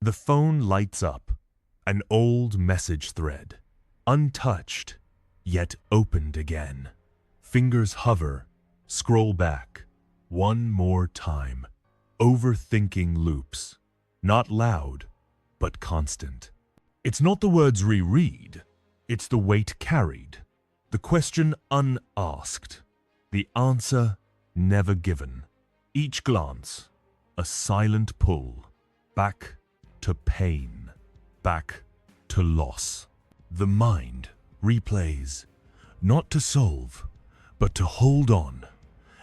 The phone lights up, an old message thread, untouched, yet opened again. Fingers hover, scroll back, one more time. Overthinking loops, not loud, but constant. It's not the words reread, it's the weight carried, the question unasked, the answer never given. Each glance, a silent pull, back to pain, back to loss. The mind replays, not to solve, but to hold on,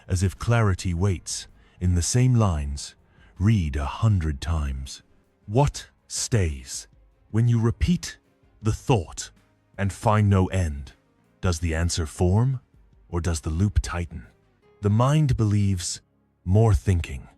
as if clarity waits in the same lines, read 100 times. What stays? When you repeat the thought and find no end, does the answer form or does the loop tighten? The mind believes more thinking,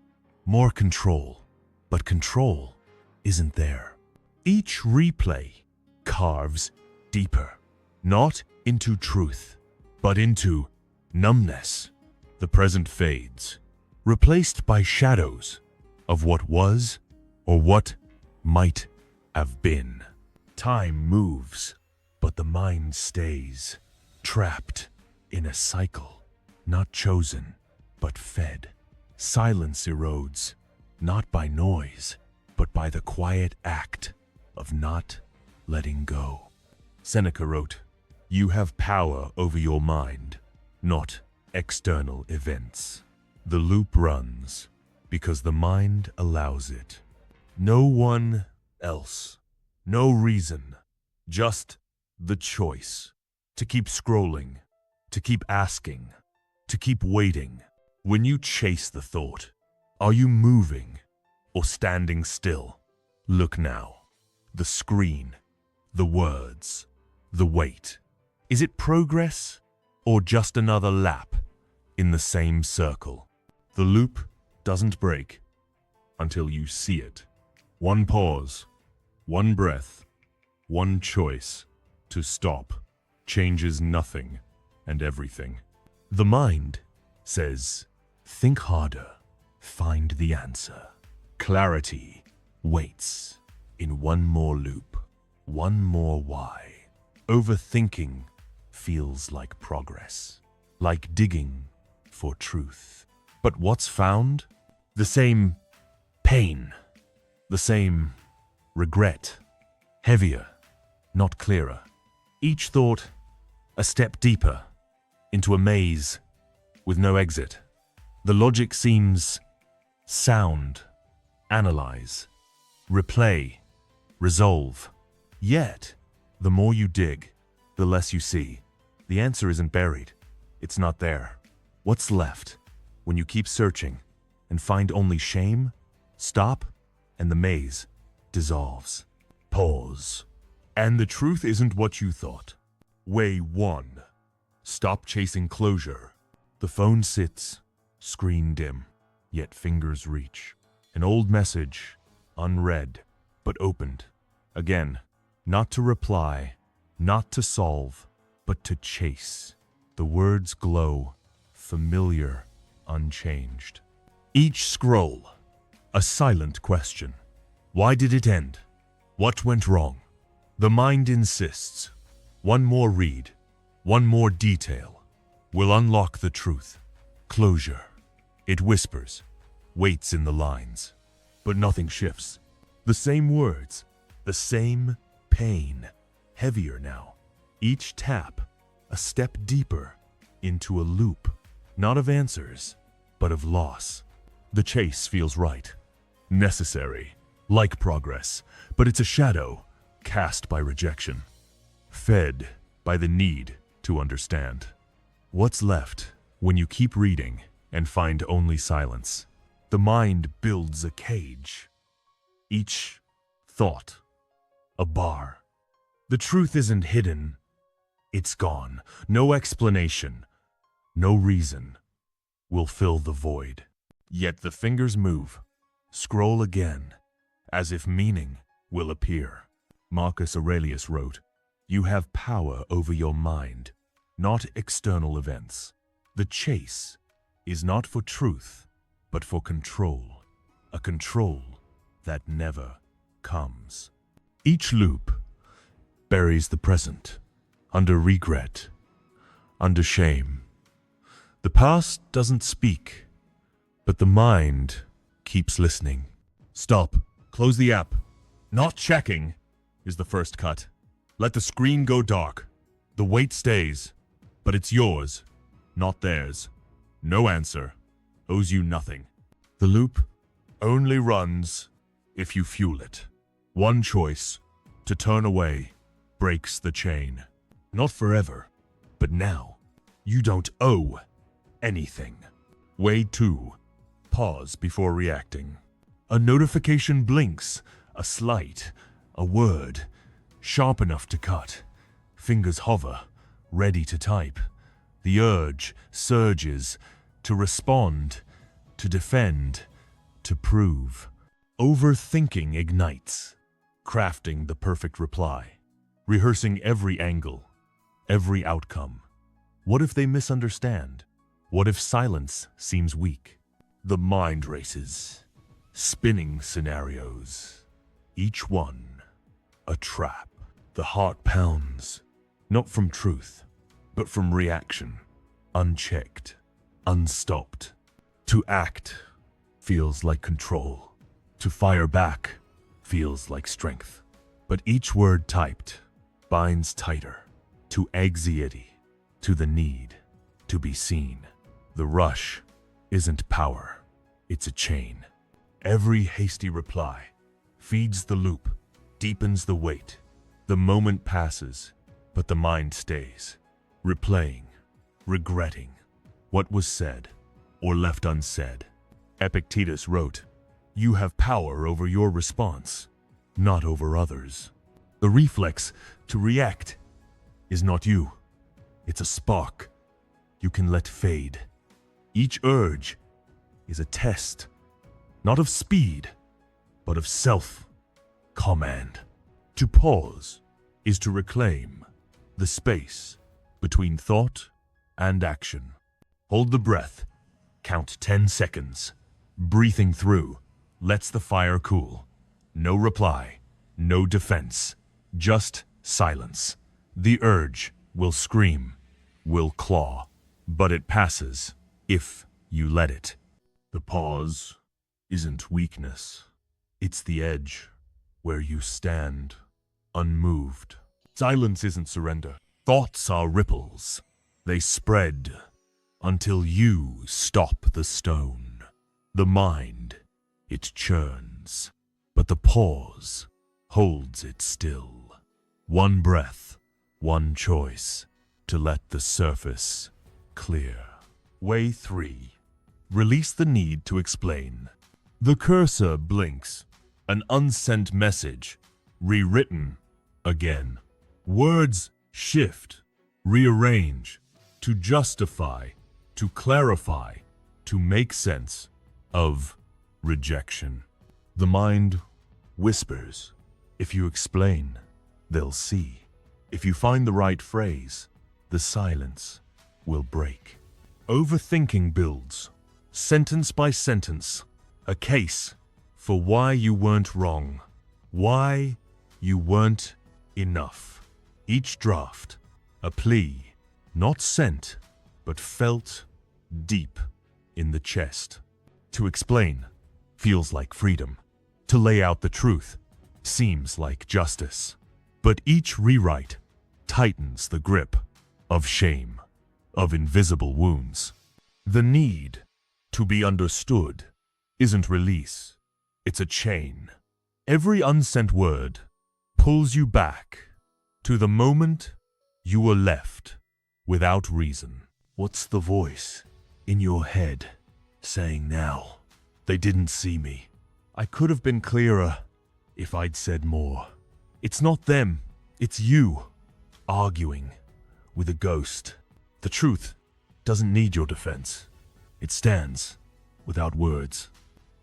more control, but control isn't there. Each replay carves deeper, not into truth, but into numbness. The present fades, replaced by shadows of what was or what might have been. Time moves, but the mind stays, trapped in a cycle, not chosen, but fed. Silence erodes, not by noise, but by the quiet act of not letting go. Seneca wrote, "You have power over your mind, not external events." The loop runs because the mind allows it. No one else, no reason, just the choice to keep scrolling, to keep asking, to keep waiting. When you chase the thought, are you moving or standing still? Look now. The screen, the words, the weight. Is it progress or just another lap in the same circle? The loop doesn't break until you see it. One pause, one breath, one choice to stop changes nothing and everything. The mind says, think harder, find the answer. Clarity waits in one more loop, one more why. Overthinking feels like progress, like digging for truth. But what's found? The same pain, the same regret, heavier, not clearer. Each thought a step deeper into a maze with no exit. The logic seems sound, analyze, replay, resolve. Yet, the more you dig, the less you see. The answer isn't buried. It's not there. What's left when you keep searching and find only shame? Stop, and the maze dissolves. Pause. And the truth isn't what you thought. Way one. Stop chasing closure. The phone sits, screen dim, yet fingers reach. An old message, unread, but opened. Again, not to reply, not to solve, but to chase. The words glow, familiar, unchanged. Each scroll, a silent question. Why did it end? What went wrong? The mind insists. One more read, one more detail, will unlock the truth. Closure. It whispers, waits in the lines, but nothing shifts. The same words, the same pain, heavier now. Each tap, a step deeper into a loop, not of answers, but of loss. The chase feels right, necessary, like progress, but it's a shadow cast by rejection, fed by the need to understand. What's left when you keep reading and find only silence? The mind builds a cage. Each thought, a bar. The truth isn't hidden. It's gone. No explanation, no reason will fill the void. Yet the fingers move, scroll again, as if meaning will appear. Marcus Aurelius wrote, "You have power over your mind, not external events." The chase is not for truth, but for control, a control that never comes. Each loop buries the present, under regret, under shame. The past doesn't speak, but the mind keeps listening. Stop. Close the app. Not checking is the first cut. Let the screen go dark. The weight stays, but it's yours, not theirs. No answer owes you nothing. The loop only runs if you fuel it. One choice, to turn away, breaks the chain. Not forever, but now. You don't owe anything. Way 2. Pause before reacting. A notification blinks, a slight, a word, sharp enough to cut. Fingers hover, ready to type. The urge surges to respond, to defend, to prove. Overthinking ignites, crafting the perfect reply, rehearsing every angle, every outcome. What if they misunderstand? What if silence seems weak? The mind races, spinning scenarios, each one a trap. The heart pounds, not from truth, but from reaction, unchecked, unstopped. To act feels like control. To fire back feels like strength. But each word typed binds tighter to anxiety, to the need to be seen. The rush isn't power, it's a chain. Every hasty reply feeds the loop, deepens the weight. The moment passes, but the mind stays, replaying, regretting what was said or left unsaid. Epictetus wrote, "You have power over your response, not over others." The reflex to react is not you. It's a spark you can let fade. Each urge is a test, not of speed, but of self-command. To pause is to reclaim the space between thought and action. Hold the breath, count 10 seconds. Breathing through lets the fire cool. No reply, no defense, just silence. The urge will scream, will claw, but it passes if you let it. The pause isn't weakness, it's the edge where you stand unmoved. Silence isn't surrender. Thoughts are ripples. They spread until you stop the stone. The mind, it churns, but the pause holds it still. One breath, one choice to let the surface clear. Way 3. Release the need to explain. The cursor blinks, an unsent message, rewritten again. Words shift, rearrange, to justify, to clarify, to make sense of rejection. The mind whispers, if you explain, they'll see. If you find the right phrase, the silence will break. Overthinking builds, sentence by sentence, a case for why you weren't wrong, why you weren't enough. Each draft, a plea, not sent, but felt deep in the chest. To explain feels like freedom. To lay out the truth seems like justice. But each rewrite tightens the grip of shame, of invisible wounds. The need to be understood isn't release, it's a chain. Every unsent word pulls you back to the moment you were left without reason. What's the voice in your head saying now? They didn't see me. I could have been clearer if I'd said more. It's not them, it's you, arguing with a ghost. The truth doesn't need your defense. It stands without words.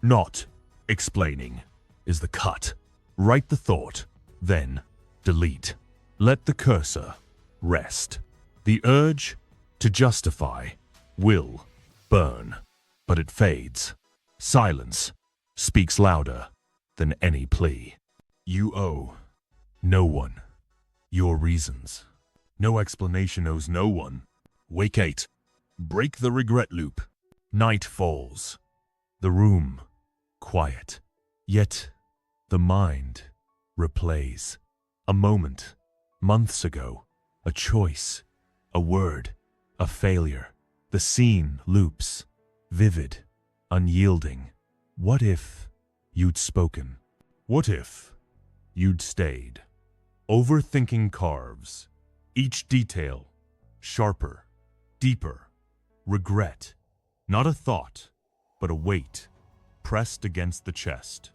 Not explaining is the cut. Write the thought, then delete. Let the cursor rest. The urge to justify will burn, but it fades. Silence speaks louder than any plea. You owe no one your reasons. No explanation owes no one. Wake 8. Break the regret loop. Night falls. The room quiet. Yet the mind replays. A moment, months ago, a choice, a word, a failure. The scene loops, vivid, unyielding. What if you'd spoken? What if you'd stayed? Overthinking carves, each detail sharper, deeper. Regret, not a thought, but a weight pressed against the chest.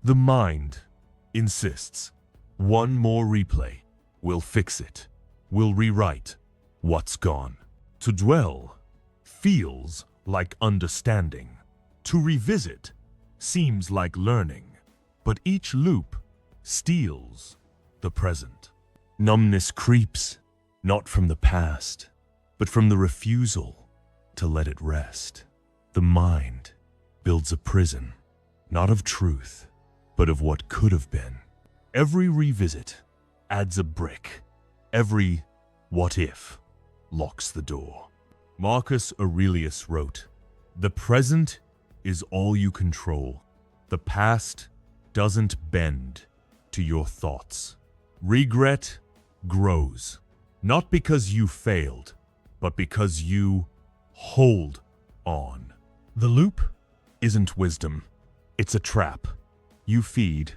The mind insists, one more replay will fix it, will rewrite what's gone. To dwell feels like understanding. To revisit seems like learning, but each loop steals the present. Numbness creeps, not from the past, but from the refusal to let it rest. The mind builds a prison, not of truth, but of what could have been. Every revisit adds a brick. Every what if locks the door. Marcus Aurelius wrote, "The present is all you control. The past doesn't bend to your thoughts." Regret grows, not because you failed, but because you hold on. The loop isn't wisdom, it's a trap you feed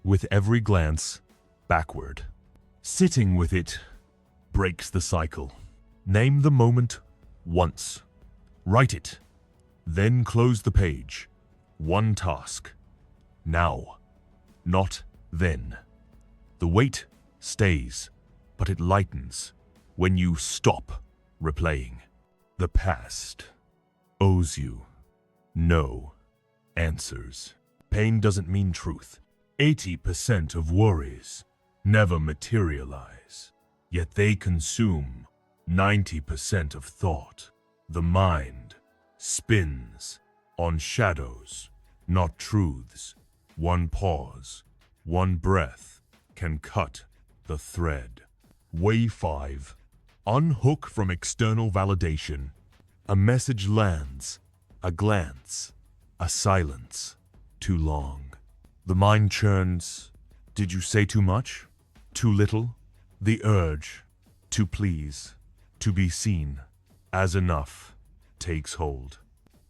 with every glance backward. Sitting with it breaks the cycle. Name the moment once. Write it. Then close the page. One task. Now, not then. The weight stays, but it lightens when you stop replaying. The past owes you no answers. Pain doesn't mean truth. 80% of worries never materialize, yet they consume 90% of thought. The mind spins on shadows, not truths. One pause, one breath can cut the thread. Way 5. Unhook from external validation. A message lands, a glance, a silence. Too long. The mind churns. Did you say too much? Too little? The urge to please, to be seen as enough takes hold.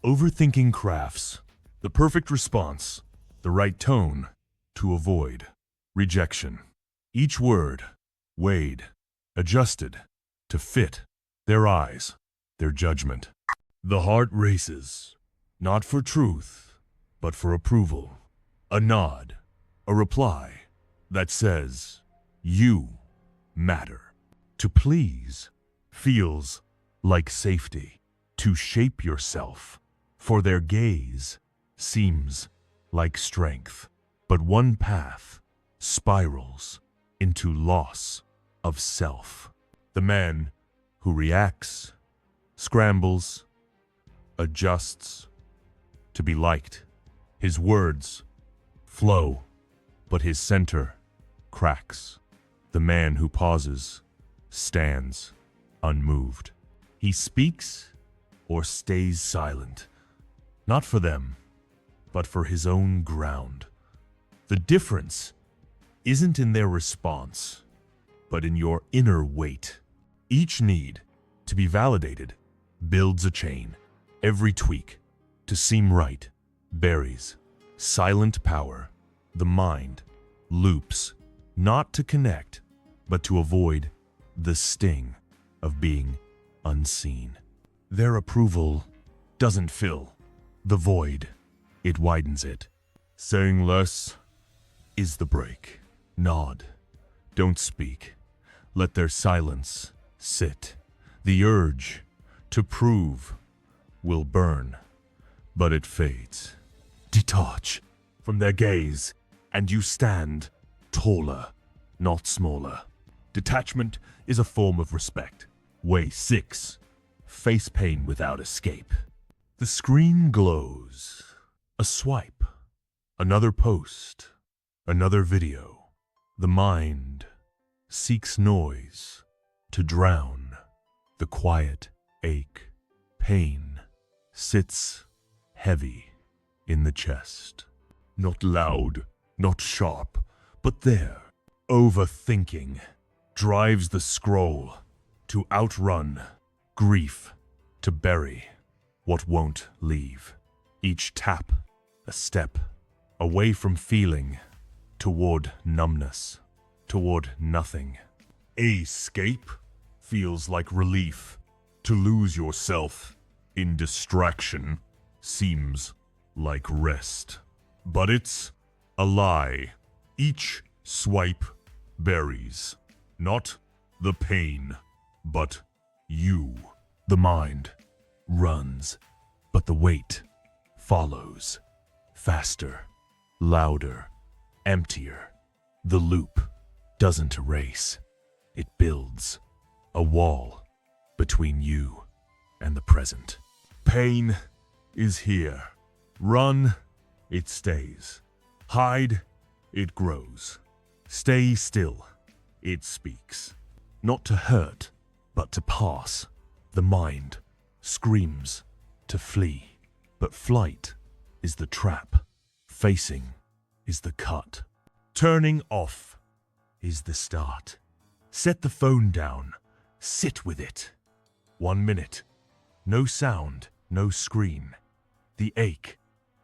Overthinking crafts the perfect response, the right tone to avoid rejection. Each word weighed, adjusted to fit their eyes, their judgment. The heart races, not for truth, but for approval. A nod, a reply that says, you matter. To please feels like safety. To shape yourself for their gaze seems like strength. But one path spirals into loss of self. The man who reacts, scrambles, adjusts to be liked. His words flow, but his center cracks. The man who pauses stands unmoved. He speaks or stays silent, not for them, but for his own ground. The difference isn't in their response, but in your inner weight. Each need to be validated builds a chain. Every tweak to seem right buries silent power. The mind loops, not to connect, but to avoid the sting of being unseen. Their approval doesn't fill the void, it widens it. Saying less is the break. Nod, don't speak. Let their silence sit. The urge to prove will burn, but it fades. Detach from their gaze, and you stand taller, not smaller. Detachment is a form of respect. Way 6. Face pain without escape. The screen glows. A swipe. Another post. Another video. The mind seeks noise to drown the quiet ache. Pain sits heavy in the chest. Not loud, not sharp, but there. Overthinking drives the scroll to outrun grief, to bury what won't leave. Each tap a step away from feeling, toward numbness, toward nothing. Escape feels like relief. To lose yourself in distraction seems like rest. But it's a lie. Each swipe buries not the pain, but you. The mind runs, but the weight follows. Faster, louder, emptier. The loop doesn't erase. It builds a wall between you and the present. Pain is here. Run, it stays. Hide, it grows. Stay still, it speaks. Not to hurt, but to pass. The mind screams to flee, but flight is the trap. Facing is the cut. Turning off is the start. Set the phone down. Sit with it. 1 minute. No sound, no screen. The ache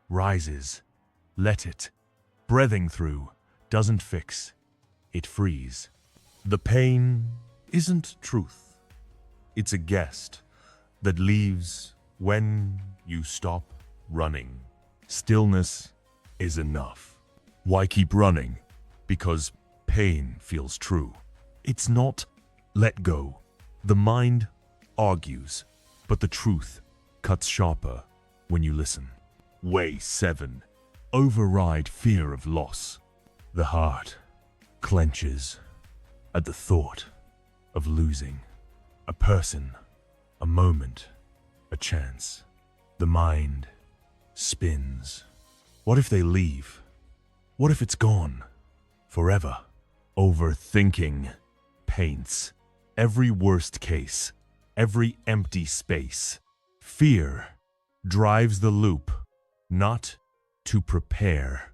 rises. Let it. Breathing through doesn't fix. It frees. The pain isn't truth. It's a guest that leaves when you stop running. Stillness is enough. Why keep running? Because pain feels true. It's not let go. The mind argues, but the truth cuts sharper when you listen. Way 7. Override fear of loss. The heart clenches at the thought of losing a person, a moment, a chance. The mind spins. What if they leave? What if it's gone forever? Overthinking paints every worst case, every empty space. Fear drives the loop, not to prepare,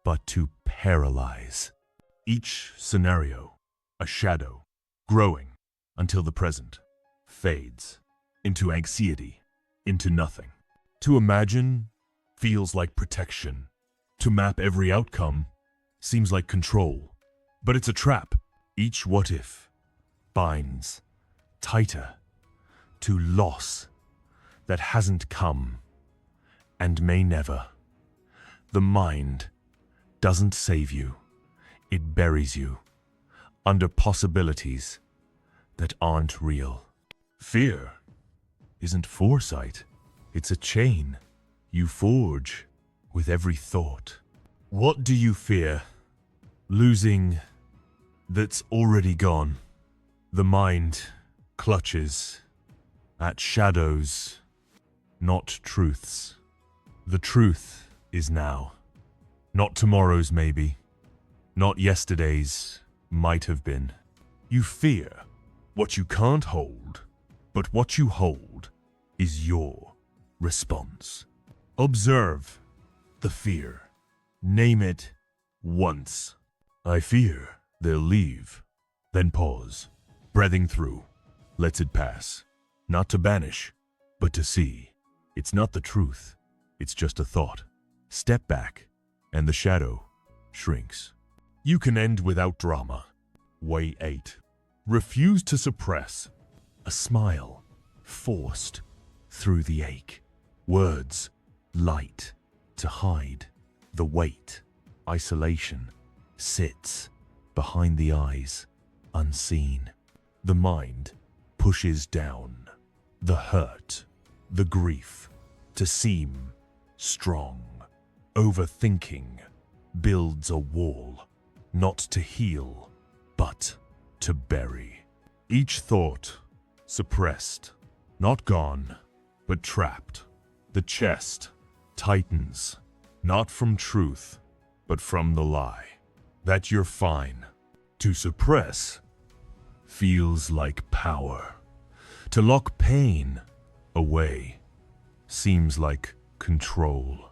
but to paralyze. Each scenario, a shadow, growing until the present fades into anxiety, into nothing. To imagine feels like protection. To map every outcome seems like control. But it's a trap. Each what if binds tighter to loss that hasn't come and may never. The mind doesn't save you. It buries you under possibilities that aren't real. Fear isn't foresight. It's a chain you forge with every thought. What do you fear? Losing that's already gone. The mind clutches at shadows, not truths. The truth is now. Not tomorrow's maybe. Not yesterday's might have been. You fear what you can't hold, but what you hold is your response. Observe the fear. Name it once. I fear they'll leave. Then pause. Breathing through. Lets it pass. Not to banish, but to see. It's not the truth. It's just a thought. Step back, and the shadow shrinks. You can end without drama. Way 8. Refuse to suppress. A smile forced through the ache. Words light to hide the weight. Isolation sits behind the eyes, unseen. The mind pushes down the hurt, the grief, to seem strong. Overthinking builds a wall, not to heal, but to bury. Each thought suppressed, not gone, but trapped. The chest tightens, not from truth, but from the lie. That you're fine, To suppress feels like power. To lock pain away seems like control.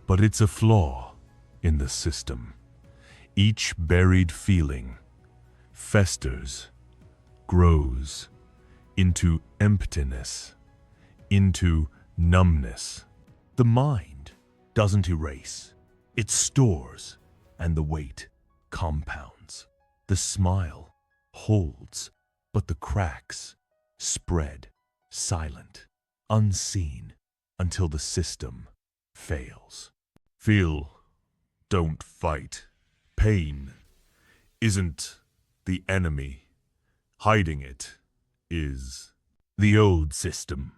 But it's a flaw in the system. Each buried feeling festers, grows into emptiness, into numbness. The mind doesn't erase, it stores, and the weight compounds. The smile holds, but the cracks spread, silent, unseen, until the system fails. Feel, don't fight. Pain isn't the enemy. Hiding it is the old system.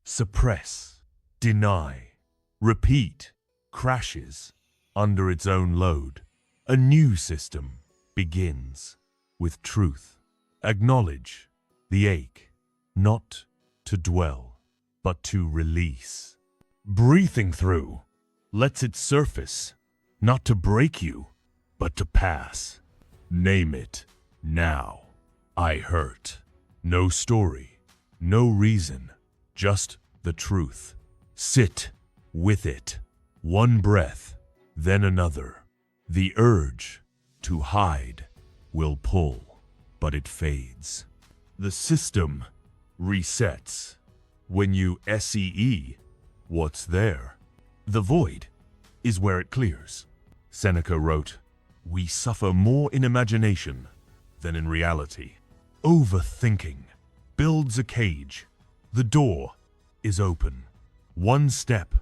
Suppress, deny, repeat, crashes under its own load. A new system begins with truth. Acknowledge the ache, not to dwell, but to release. Breathing through lets it surface, not to break you, but to pass. Name it now. I hurt. No story, no reason, just the truth. Sit with it. One breath, then another. The urge to hide will pull, but it fades. The system resets when you see what's there. The void is where it clears. Seneca wrote, "We suffer more in imagination than in reality." Overthinking builds a cage. The door is open. One step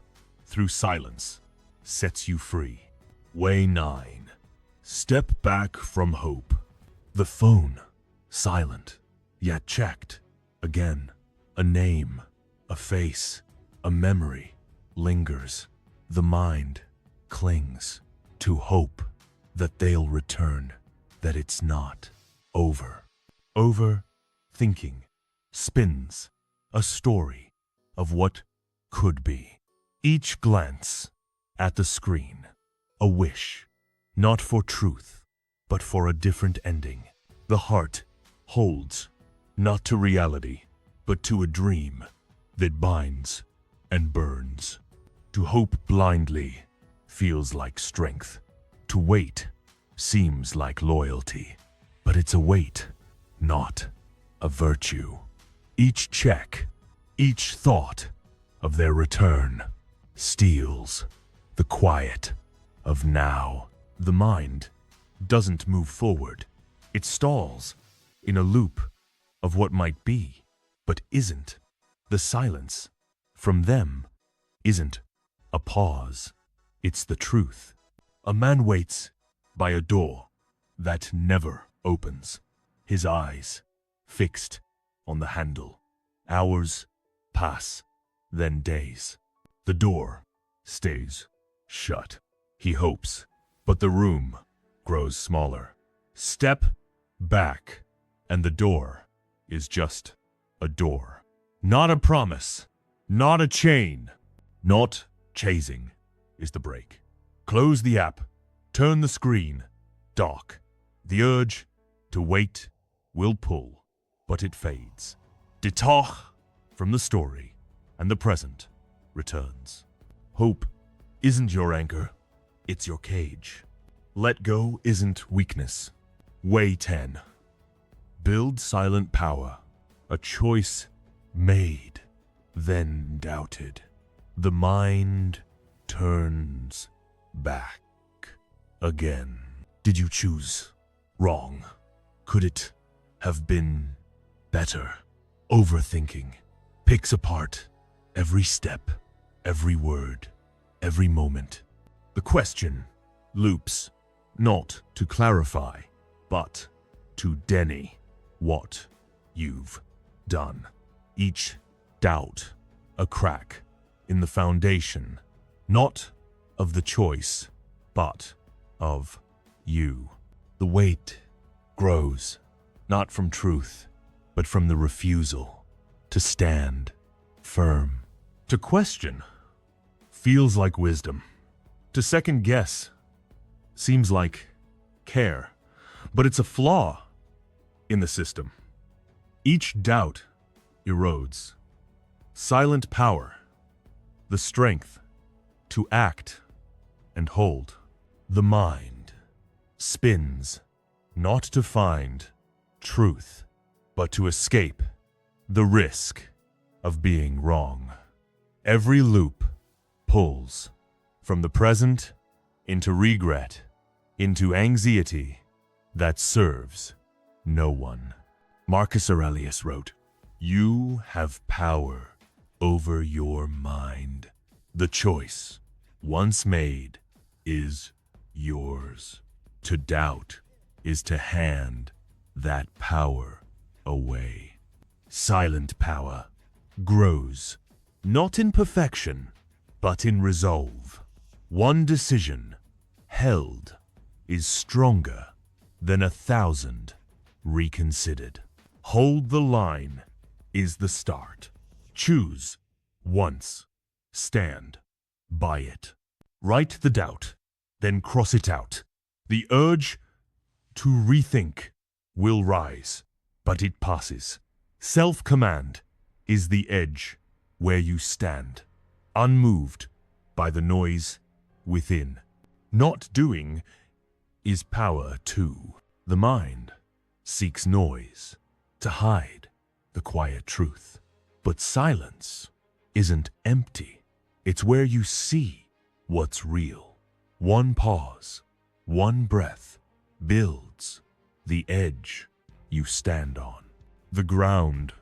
through silence sets you free. Way 9. Step back from hope. The phone, silent, yet checked. Again, a name, a face, a memory lingers. The mind clings to hope that they'll return, that it's not over. Overthinking spins a story of what could be. Each glance at the screen, a wish, not for truth, but for a different ending. The heart holds, not to reality, but to a dream that binds and burns. To hope blindly feels like strength. To wait seems like loyalty, but it's a weight, not a virtue. Each check, each thought of their return steals the quiet of now. The mind doesn't move forward. It stalls in a loop of what might be, but isn't. The silence from them isn't a pause. It's the truth. A man waits by a door that never opens, his eyes fixed on the handle. Hours pass, then days. The door stays shut. He hopes, but the room grows smaller. Step back, and the door is just a door. Not a promise, not a chain, not chasing is the break. Close the app, turn the screen, dock. The urge to wait will pull, but it fades. Detach from the story, and the present returns. Hope isn't your anchor, it's your cage. Let go isn't weakness. Way 10. Build silent power, a choice made, then doubted. The mind turns back again. Did you choose wrong? Could it have been better? Overthinking picks apart every step, every word, every moment. The question loops, not to clarify, but to deny what you've done. Each doubt a crack in the foundation, not of the choice, but of you. The weight grows, not from truth, but from the refusal to stand firm. To question feels like wisdom. To second guess seems like care. But it's a flaw in the system. Each doubt erodes silent power, the strength to act and hold. The mind spins not to find truth, but to escape the risk of being wrong. Every loop pulls from the present into regret, into anxiety that serves no one. Marcus Aurelius wrote, "You have power over your mind. The choice, once made, is yours. To doubt is to hand that power away." Silent power grows not in perfection, but in resolve. One decision held is stronger than 1,000 reconsidered. Hold the line is the start. Choose once, stand by it. Write the doubt, then cross it out. The urge to rethink will rise, but it passes. Self-command is the edge where you stand, unmoved by the noise within. Not doing is power too. The mind seeks noise to hide the quiet truth. But silence isn't empty. It's where you see what's real. One pause, one breath builds the edge you stand on. The ground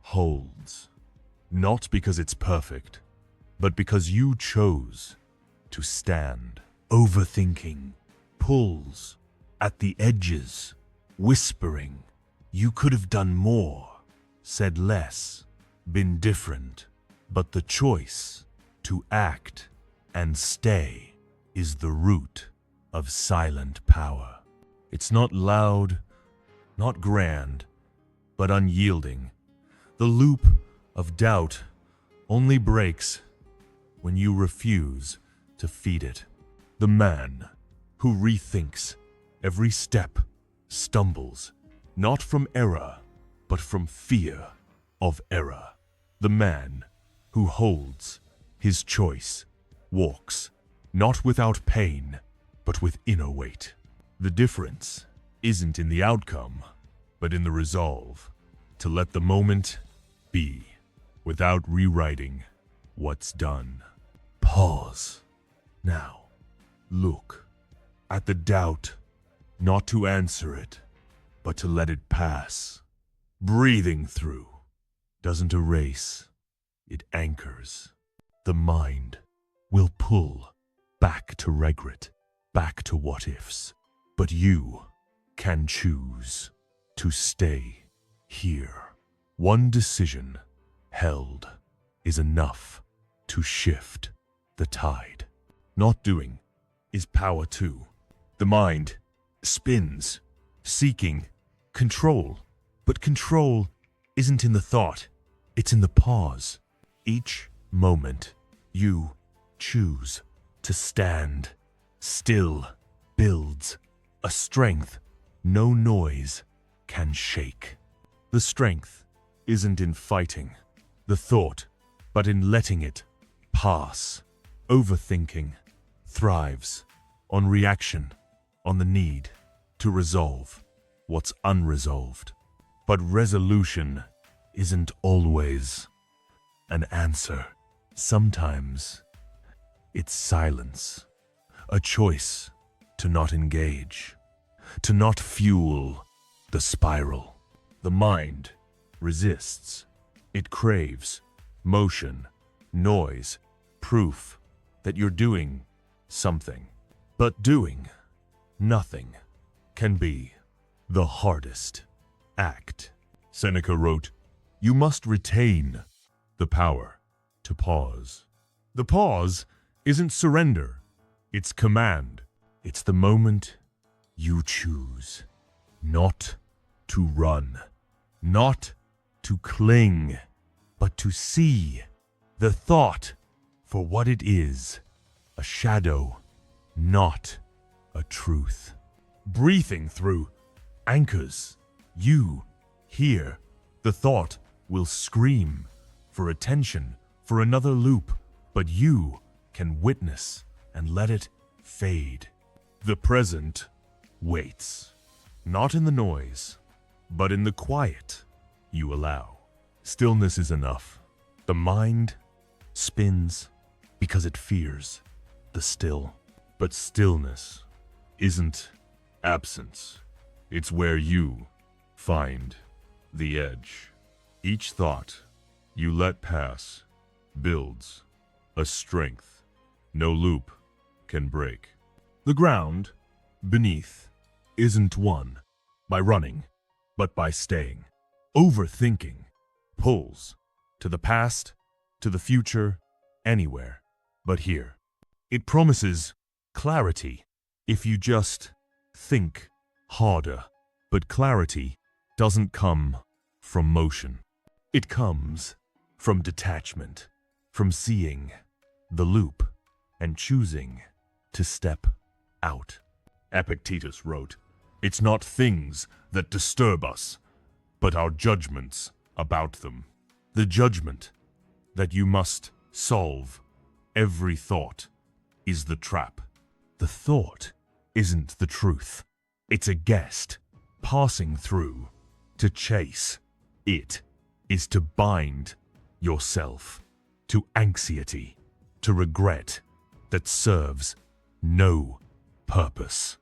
holds, not because it's perfect, but because you chose to stand. Overthinking pulls at the edges, whispering, "You could have done more, said less, been different." But the choice to act and stay is the root of silent power. It's not loud, not grand, but unyielding. The loop of doubt only breaks when you refuse to feed it. The man who rethinks every step stumbles, not from error, but from fear of error. The man who holds his choice walks, not without pain, but with inner weight. The difference isn't in the outcome, but in the resolve to let the moment be without rewriting what's done. Pause. Now, look at the doubt, not to answer it, but to let it pass. Breathing through doesn't erase, it anchors. The mind will pull back to regret, back to what ifs, but you can choose to stay here. One decision held is enough to shift the tide. Not doing is power too. The mind spins, seeking control, but control isn't in the thought, it's in the pause. Each moment you choose to stand still builds a strength no noise can shake. The strength isn't in fighting the thought, but in letting it pass. Overthinking thrives on reaction, on the need to resolve what's unresolved. But resolution isn't always an answer. Sometimes it's silence, a choice to not engage, to not fuel the spiral. The mind resists. It craves motion, noise, proof that you're doing something. But doing nothing can be the hardest act. Seneca wrote, "You must retain the power to pause." The pause isn't surrender, it's command. It's the moment you choose not to run, not to cling, but to see the thought for what it is, a shadow, not a truth. Breathing through anchors you here. The thought will scream for attention, for another loop, but you can witness and let it fade. The present waits, not in the noise, but in the quiet you allow. Stillness is enough. The mind spins because it fears the still. But stillness isn't absence. It's where you find the edge. Each thought you let pass builds a strength no loop can break. The ground beneath isn't won by running, but by staying. Overthinking pulls to the past, to the future, anywhere but here. It promises clarity if you just think harder, but clarity doesn't come from motion. It comes from detachment, from seeing the loop and choosing to step out. Epictetus wrote, "It's not things that disturb us, but our judgments about them." The judgment that you must solve. Every thought is the trap. The thought isn't the truth. It's a guest passing through. To chase it is to bind yourself to anxiety, to regret that serves no purpose.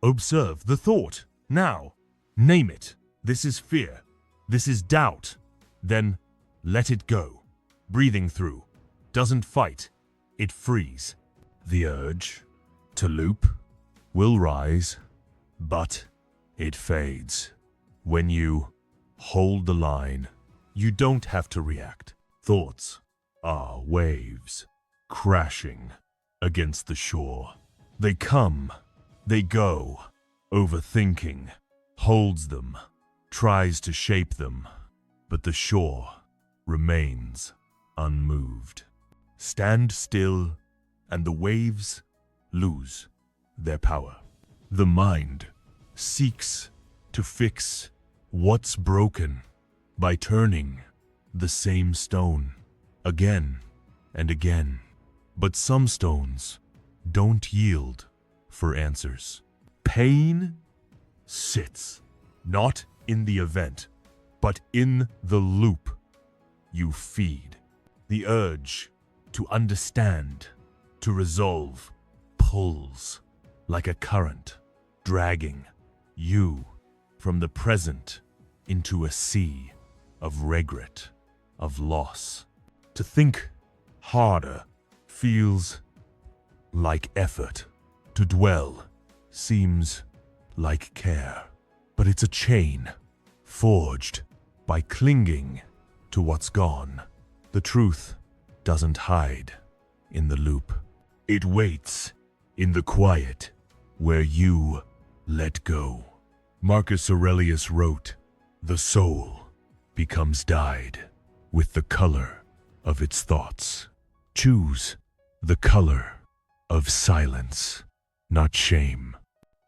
Observe the thought now. Name it. This is fear. This is doubt. Then let it go. Breathing through doesn't fight. It frees. The urge to loop will rise, but it fades. When you hold the line, you don't have to react. Thoughts are waves crashing against the shore. They come, they go. Overthinking holds them, tries to shape them, but the shore remains unmoved. Stand still, and the waves lose their power. The mind seeks to fix what's broken by turning the same stone again and again. But some stones don't yield for answers. Pain sits not in the event, but in the loop you feed. The urge to understand, to resolve, pulls like a current, dragging you from the present into a sea of regret, of loss. To think harder feels like effort. To dwell seems like care. But it's a chain forged by clinging to what's gone. The truth doesn't hide in the loop. It waits in the quiet where you let go. Marcus Aurelius wrote, "The soul becomes dyed with the color of its thoughts." Choose the color of silence, not shame.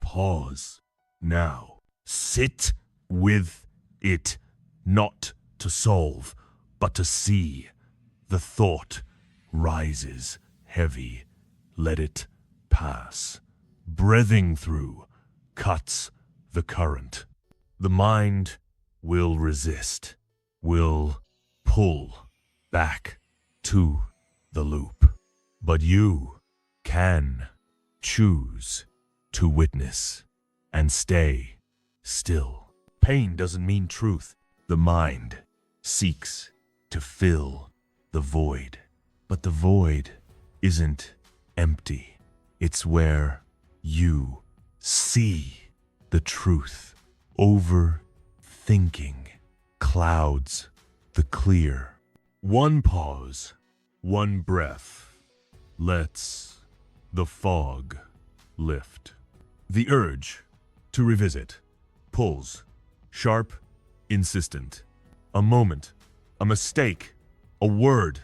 Pause now. Sit with it, not to solve, but to see. The thought rises heavy. Let it pass. Breathing through cuts the current. The mind will resist, will pull back to the loop. But you can choose to witness and stay still. Pain doesn't mean truth. The mind seeks to fill the void. But the void isn't empty. It's where you see the truth. Overthinking clouds the clear. One pause, one breath lets the fog lift. The urge to revisit pulls, sharp, insistent. A moment, a mistake, a word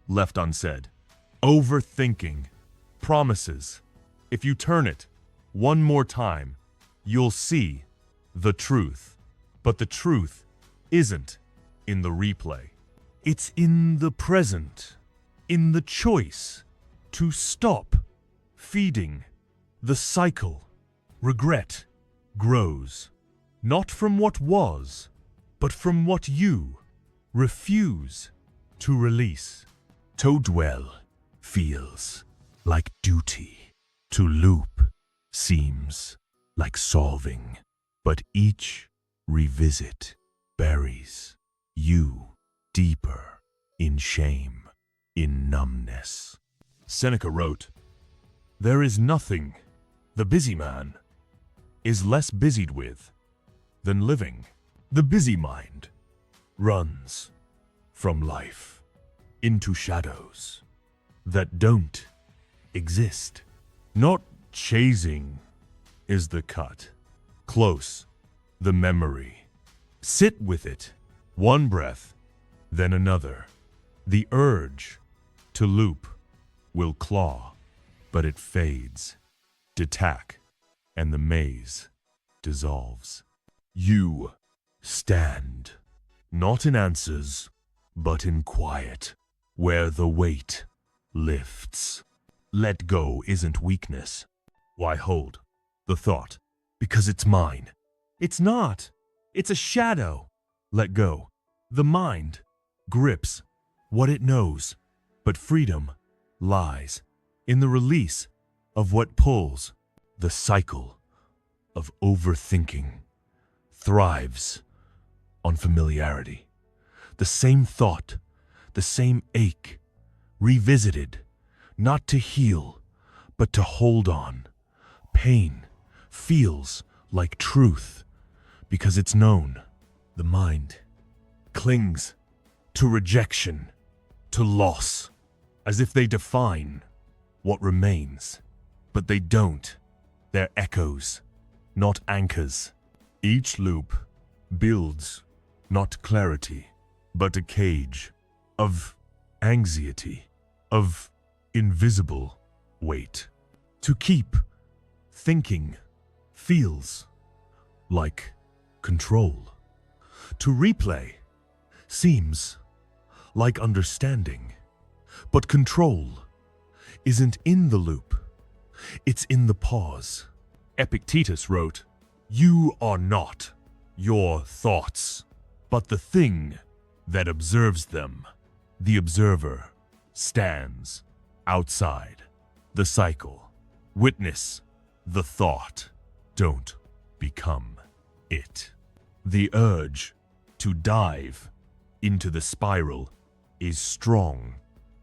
left unsaid. Overthinking promises if you turn it one more time, you'll see the truth. But the truth isn't in the replay. It's in the present, in the choice to stop feeding the cycle. Regret grows, not from what was, but from what you refuse to release. To dwell feels like duty. To loop seems like solving. But each revisit buries you deeper in shame, in numbness. Seneca wrote, "There is nothing the busy man is less busied with than living." The busy mind runs from life into shadows that don't exist. Not chasing is the cut, close the memory. Sit with it, one breath, then another. The urge to loop will claw, but it fades, detack, and the maze dissolves. You stand, not in answers, but in quiet, where the weight lifts. Let go isn't weakness. Why hold the thought? Because it's mine. It's not. It's a shadow. Let go. The mind grips what it knows, but freedom lies in the release of what pulls. The cycle of overthinking thrives on familiarity. The same thought, the same ache, revisited, not to heal, but to hold on. Pain feels like truth because it's known. The mind clings to rejection, to loss, as if they define what remains. But they don't. They're echoes, not anchors. Each loop builds not clarity, but a cage of anxiety, of invisible weight. To keep thinking feels like control. To replay seems like understanding. But control isn't in the loop. It's in the pause. Epictetus wrote, "You are not your thoughts, but the thing that observes them." The observer stands outside the cycle. Witness the thought. Don't become it. The urge to dive into the spiral is strong,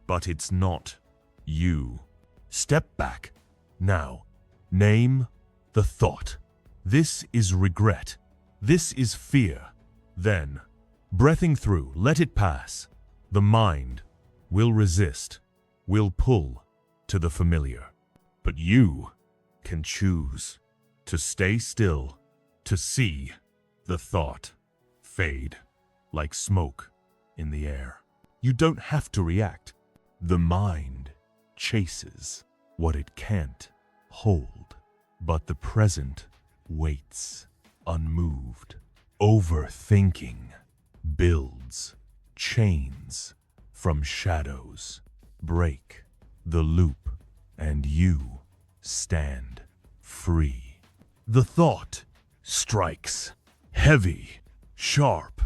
but it's not you. Step back now. Name the thought. This is regret. This is fear. Then, breathing through, let it pass. The mind will resist, will pull to the familiar. But you can choose to stay still, to see the thought fade like smoke in the air. You don't have to react. The mind chases what it can't hold, but the present waits unmoved. Overthinking builds chains from shadows. Break the loop and you stand free. The thought strikes heavy, sharp,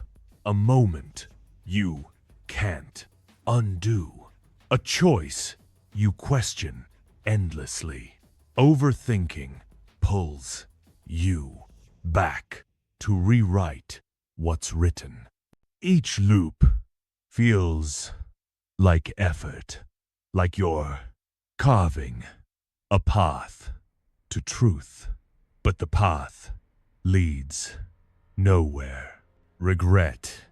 a moment you can't undo. A choice you question endlessly. Overthinking pulls you back to rewrite what's written. Each loop feels like effort, like you're carving a path to truth. But the path leads nowhere. Regret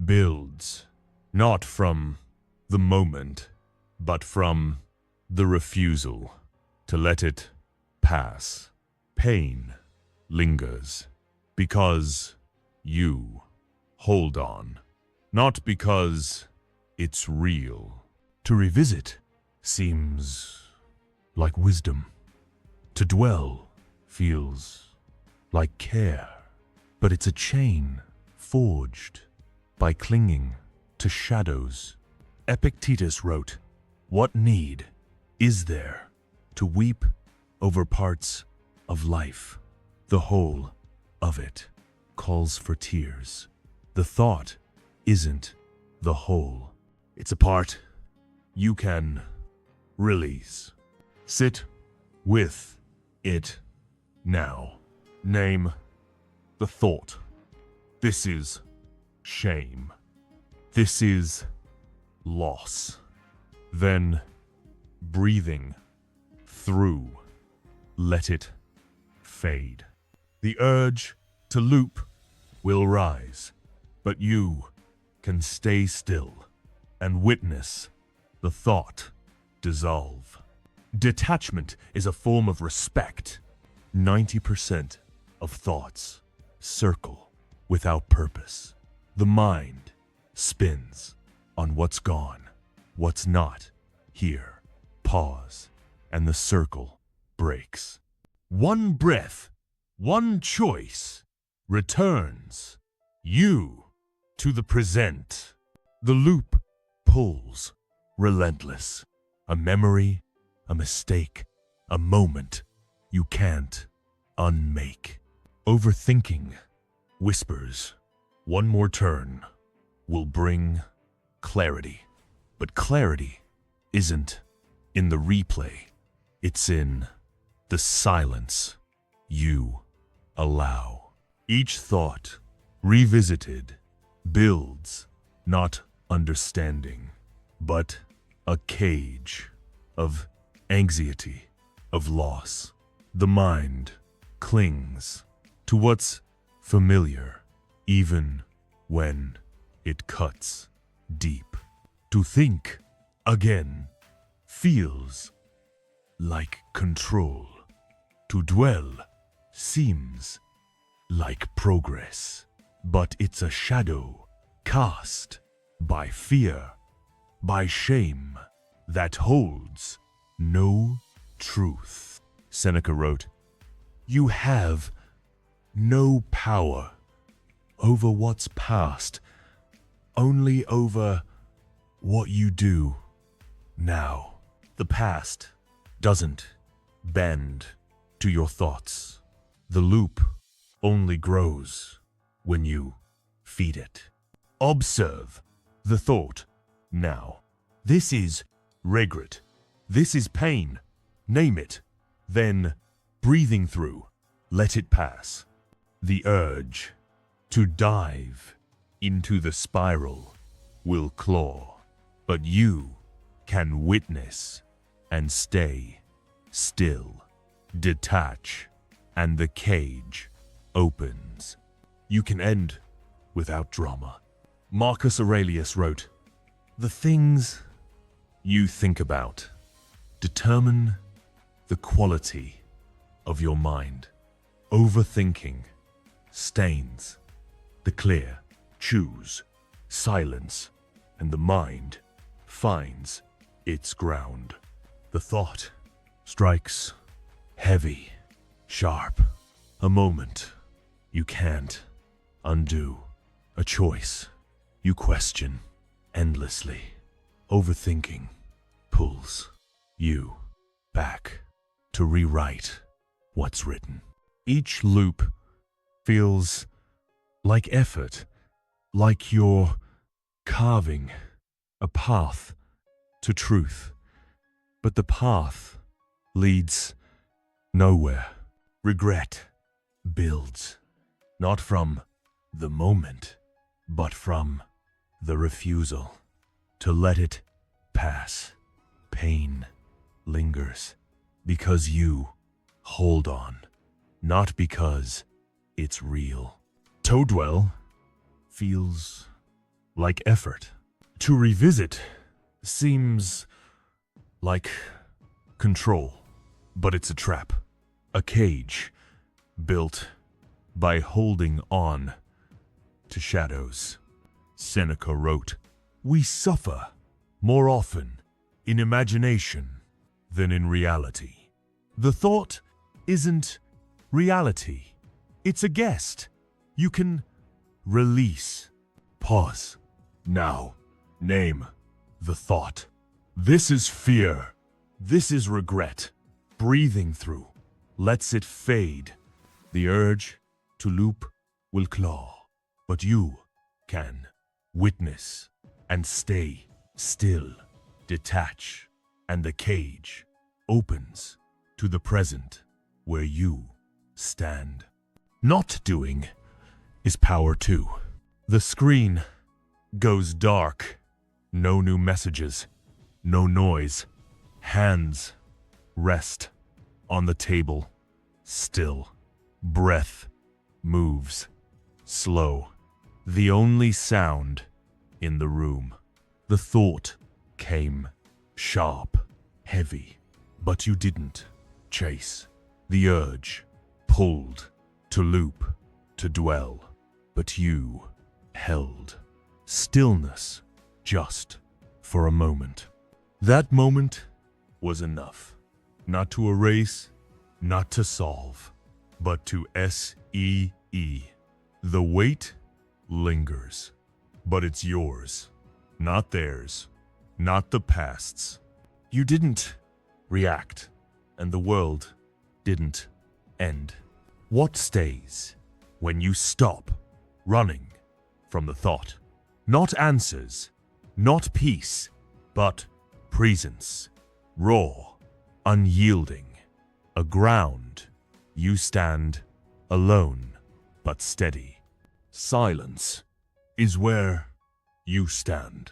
builds not from the moment, but from the refusal to let it pass. Pain lingers because you hold on, not because it's real. To revisit seems like wisdom. To dwell feels like care. but it's a chain forged by clinging to shadows. Epictetus wrote, "What need is there to weep over parts of life? The whole of it calls for tears." The thought isn't the whole. It's a part you can release. Sit with it now. Name the thought. This is shame. This is loss. Then, breathing through, let it fade. The urge to loop will rise, but you can stay still and witness the thought dissolve. Detachment is a form of respect. 90% of thoughts circle without purpose. The mind spins on what's gone, what's not here. Pause, and the circle breaks. One breath, one choice returns you to the present. The loop pulls, relentless. A memory, a mistake, a moment you can't unmake. Overthinking whispers, one more turn will bring clarity. But clarity isn't in the replay. It's in the silence you allow. Each thought revisited builds not understanding, but a cage of anxiety, of loss. The mind clings to what's familiar, even when it cuts deep. To think again feels like control. To dwell seems like progress, but it's a shadow cast by fear, by shame that holds no truth. Seneca wrote, "You have no power over what's past, only over what you do now." The past doesn't bend to your thoughts. The loop only grows when you feed it. Observe the thought now. This is regret. This is pain. Name it. Then, breathing through, let it pass. The urge to dive into the spiral will claw, but you can witness and stay still. Detach, and the cage opens. You can end without drama. Marcus Aurelius wrote, "The things you think about determine the quality of your mind." Overthinking stains the clear. Choose silence, and the mind finds its ground. The thought strikes heavy, sharp. A moment you can't undo. A choice you question endlessly. Overthinking pulls you back to rewrite what's written. Each loop feels like effort, like you're carving a path to truth. But the path leads nowhere. Regret builds, not from the moment, but from the refusal to let it pass. Pain lingers because you hold on, not because it's real. To dwell feels like effort. To revisit seems like control, but it's a trap, a cage built by holding on to shadows. Seneca wrote, "We suffer more often in imagination than in reality." The thought isn't reality. It's a guest You can release. Pause. Now, name the thought. This is fear. This is regret. Breathing through lets it fade. The urge to loop will claw, but you can witness and stay still. Detach, and the cage opens to the present where you stand. Not doing is power too. The screen goes dark. No new messages, no noise. Hands rest on the table, still. Breath moves, slow. The only sound in the room. The thought came, sharp, heavy, but you didn't chase. The urge pulled to loop, to dwell, but you held. Stillness, just for a moment. That moment was enough. Not to erase, not to solve, but to S-E-E. The weight lingers, but it's yours, not theirs, not the past's. You didn't react, and the world didn't end. What stays when you stop running from the thought? Not answers, not peace, but presence. Raw, unyielding, a ground. You stand alone, but steady. Silence is where you stand.